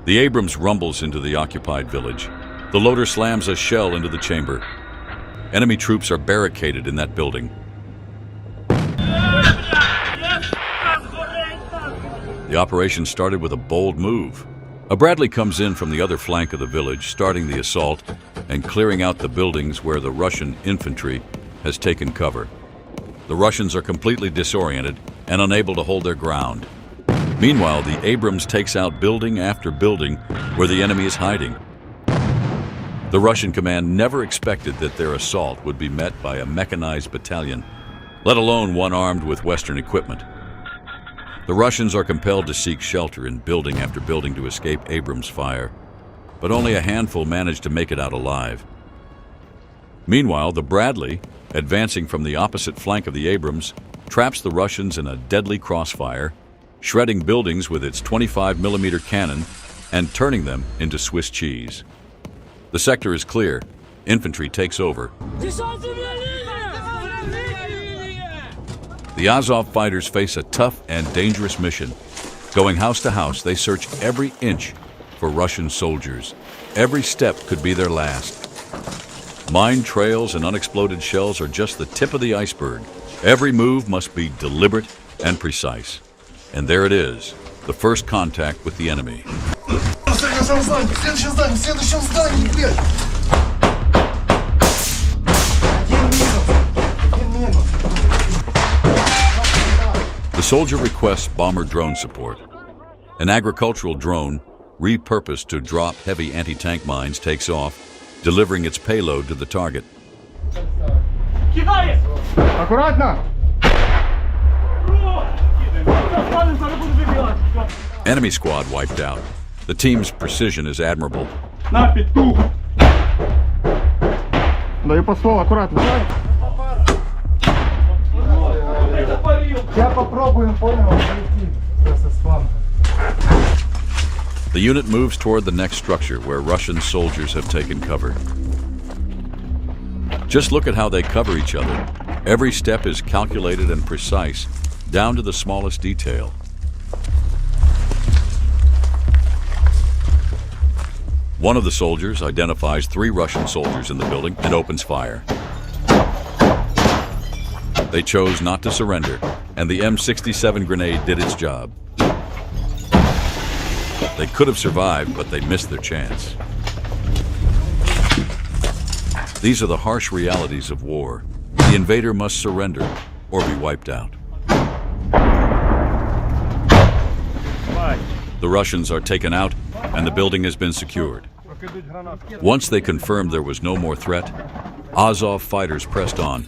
The Abrams rumbles into the occupied village. The loader slams a shell into the chamber. Enemy troops are barricaded in that building. The operation started with a bold move. A Bradley comes in from the other flank of the village, starting the assault and clearing out the buildings where the Russian infantry has taken cover. The Russians are completely disoriented and unable to hold their ground. Meanwhile, the Abrams takes out building after building where the enemy is hiding. The Russian command never expected that their assault would be met by a mechanized battalion, let alone one armed with Western equipment. The Russians are compelled to seek shelter in building after building to escape Abrams' fire, but only a handful manage to make it out alive. Meanwhile, the Bradley, advancing from the opposite flank of the Abrams, traps the Russians in a deadly crossfire, shredding buildings with its 25mm cannon and turning them into Swiss cheese. The sector is clear. Infantry takes over. The Azov fighters face a tough and dangerous mission. Going house to house, they search every inch for Russian soldiers. Every step could be their last. Mine trails and unexploded shells are just the tip of the iceberg. Every move must be deliberate and precise. And there it is, the first contact with the enemy. The soldier requests bomber drone support. An agricultural drone, repurposed to drop heavy anti-tank mines, takes off, delivering its payload to the target. Enemy squad wiped out. The team's precision is admirable. The unit moves toward the next structure where Russian soldiers have taken cover. Just look at how they cover each other. Every step is calculated and precise, down to the smallest detail. One of the soldiers identifies 3 Russian soldiers in the building and opens fire. They chose not to surrender, and the M67 grenade did its job. They could have survived, but they missed their chance. These are the harsh realities of war. The invader must surrender or be wiped out. The Russians are taken out, and the building has been secured. Once they confirmed there was no more threat, Azov fighters pressed on.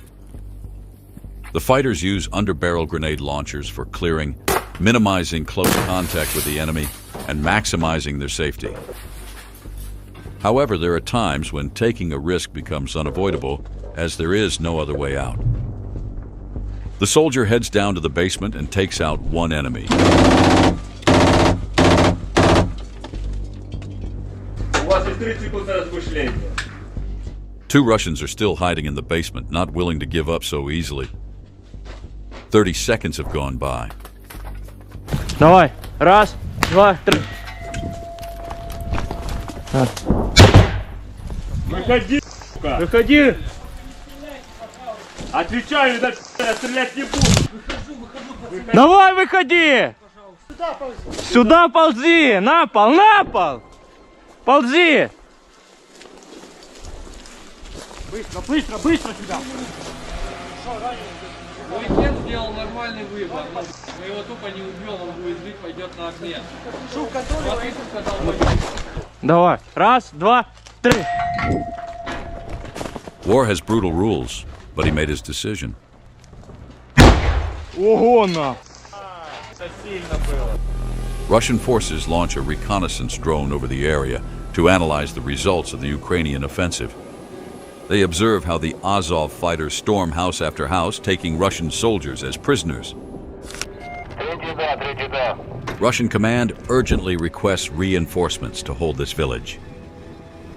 The fighters use underbarrel grenade launchers for clearing, minimizing close contact with the enemy, and maximizing their safety. However, there are times when taking a risk becomes unavoidable, as there is no other way out. The soldier heads down to the basement and takes out one enemy. Two Russians are still hiding in the basement, not willing to give up so easily. 30 seconds have gone by. Давай. Раз, два, три. Выходи, сука! Выходи! Отвечаю, я стрелять не буду! Давай, выходи! Сюда ползи! На пол, на пол! Ползи! Быстро, быстро, быстро сюда! Мой дед сделал нормальный выбор. Мы его тупо не убьем, он будет жить, пойдет на обмен. Давай. Раз, два, три. War has brutal rules, but he made his decision. Ого, на! Это сильно было. Russian forces launch a reconnaissance drone over the area to analyze the results of the Ukrainian offensive. They observe how the Azov fighters storm house after house, taking Russian soldiers as prisoners. Russian command urgently requests reinforcements to hold this village.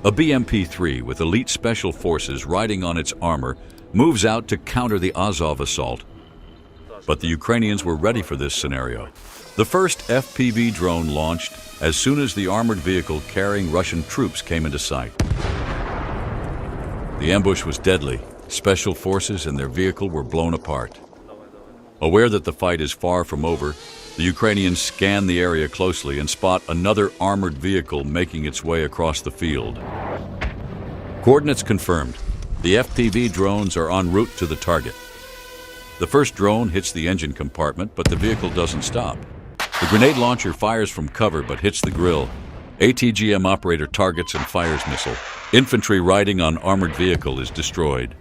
A BMP-3 with elite special forces riding on its armor moves out to counter the Azov assault. But the Ukrainians were ready for this scenario. The first FPV drone launched as soon as the armored vehicle carrying Russian troops came into sight. The ambush was deadly. Special forces and their vehicle were blown apart. Aware that the fight is far from over, the Ukrainians scan the area closely and spot another armored vehicle making its way across the field. Coordinates confirmed. The FPV drones are en route to the target. The first drone hits the engine compartment, but the vehicle doesn't stop. The grenade launcher fires from cover but hits the grill. ATGM operator targets and fires missile. Infantry riding on armored vehicle is destroyed.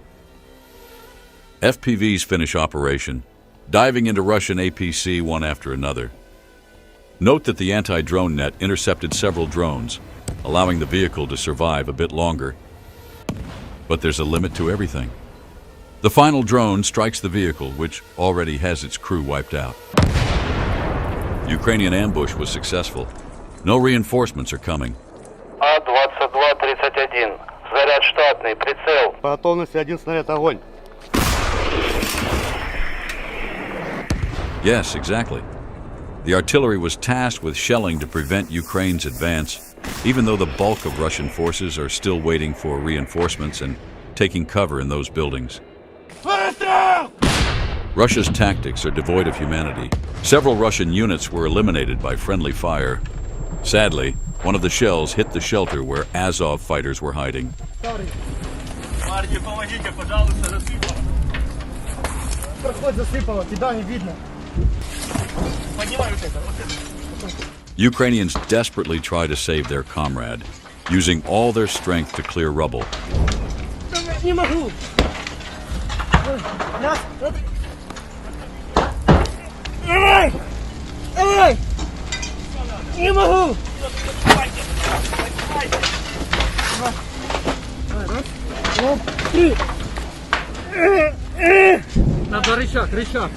FPVs finish operation, diving into Russian APC one after another. Note that the anti-drone net intercepted several drones, allowing the vehicle to survive a bit longer. But there's a limit to everything. The final drone strikes the vehicle, which already has its crew wiped out. The Ukrainian ambush was successful. No reinforcements are coming. А-22-31. Заряд штатный. Прицел. По готовности 1 снаряд, огонь. Yes, exactly. The artillery was tasked with shelling to prevent Ukraine's advance, even though the bulk of Russian forces are still waiting for reinforcements and taking cover in those buildings. Russia's tactics are devoid of humanity. Several Russian units were eliminated by friendly fire. Sadly, one of the shells hit the shelter where Azov fighters were hiding. Парни, помогите, пожалуйста, засыпало. Проход засыпало, тебя не видно. Поднимай вот это. Ukrainians desperately try to save their comrade, using all their strength to clear rubble. Не могу. Давай! Давай! Не могу! Надо рычаг, рычаг.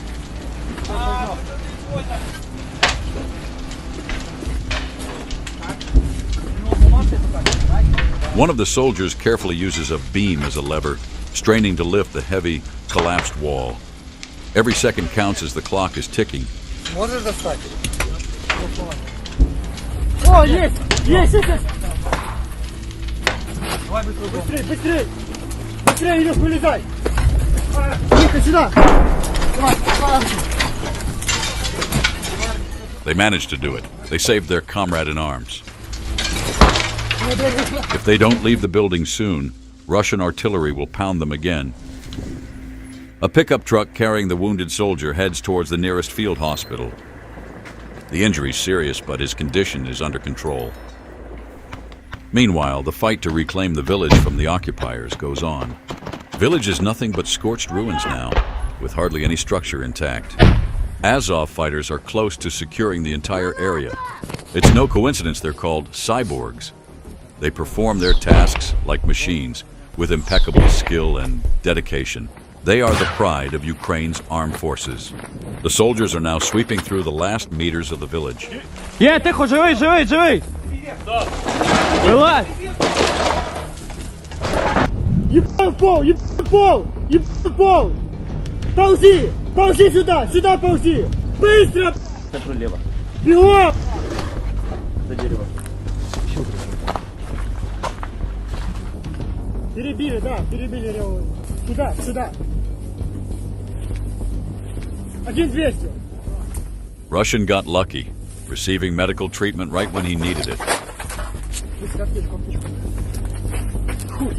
One of the soldiers carefully uses a beam as a lever, straining to lift the heavy, collapsed wall. Every second counts as the clock is ticking. Можешь достать? О, есть! Есть, есть! Быстрей, быстрей! Быстрей, Илюх, вылезай! Тихо, сюда! They managed to do it. They saved their comrade in arms. If they don't leave the building soon, Russian artillery will pound them again. A pickup truck carrying the wounded soldier heads towards the nearest field hospital. The injury's serious, but his condition is under control. Meanwhile, the fight to reclaim the village from the occupiers goes on. The village is nothing but scorched ruins now, with hardly any structure intact. Azov fighters are close to securing the entire area. It's no coincidence they're called cyborgs. They perform their tasks like machines, with impeccable skill and dedication. They are the pride of Ukraine's armed forces. The soldiers are now sweeping through the last meters of the village. Є, тихо, живий, живий, живий! Вилазь! Ебал пол! Ебал пол! Ебал пол! Ползи! Ползи сюда! Сюда ползи! Быстро! Скажу лево. Бегом! За дерево. Перебили, да, перебили левую. Сюда, сюда. 1200. Russian got lucky, receiving medical treatment right when he needed it. Хуй.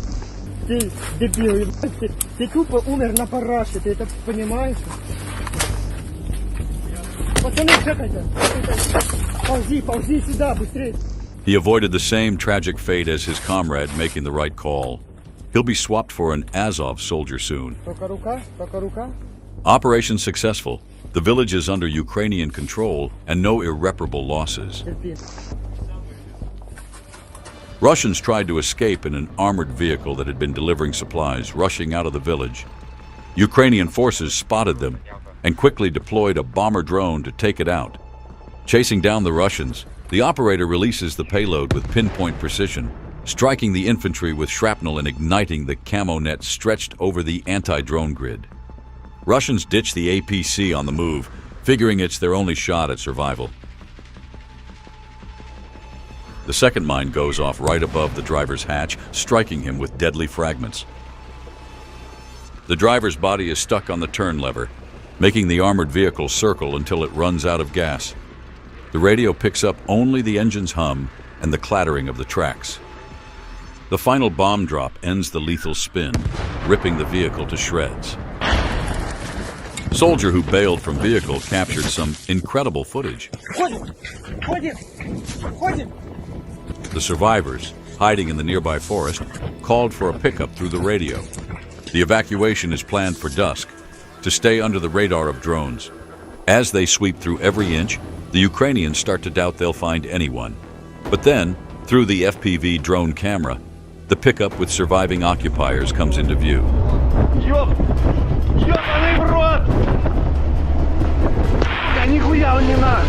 Ты дебил, ебать, ты тупо умер на параше, ты это понимаешь? Пацаны, чекайте. Ползи, ползи сюда, быстрее. He avoided the same tragic fate as his comrade, making the right call. He'll be swapped for an Azov soldier soon. Только рука, только рука. Operation successful. The village is under Ukrainian control and no irreparable losses. Терпи. Russians tried to escape in an armored vehicle that had been delivering supplies, rushing out of the village. Ukrainian forces spotted them and quickly deployed a bomber drone to take it out. Chasing down the Russians, the operator releases the payload with pinpoint precision, striking the infantry with shrapnel and igniting the camo net stretched over the anti-drone grid. Russians ditch the APC on the move, figuring it's their only shot at survival. The second mine goes off right above the driver's hatch, striking him with deadly fragments. The driver's body is stuck on the turn lever, making the armored vehicle circle until it runs out of gas. The radio picks up only the engine's hum and the clattering of the tracks. The final bomb drop ends the lethal spin, ripping the vehicle to shreds. Soldier who bailed from vehicle captured some incredible footage. The survivors, hiding in the nearby forest, called for a pickup through the radio. The evacuation is planned for dusk, to stay under the radar of drones. As they sweep through every inch, the Ukrainians start to doubt they'll find anyone. But then, through the FPV drone camera, the pickup with surviving occupiers comes into view. Ёбаный в рот! Да нихуя он не наш!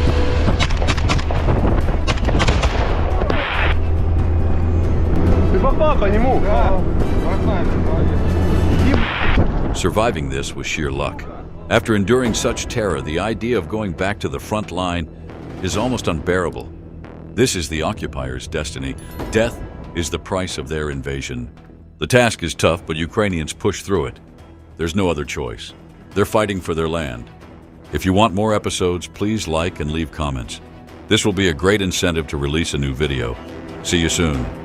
Ты попал по нему? Да. Surviving this was sheer luck. After enduring such terror, the idea of going back to the front line is almost unbearable. This is the occupiers' destiny. Death is the price of their invasion. The task is tough, but Ukrainians push through it. There's no other choice. They're fighting for their land. If you want more episodes, please like and leave comments. This will be a great incentive to release a new video. See you soon.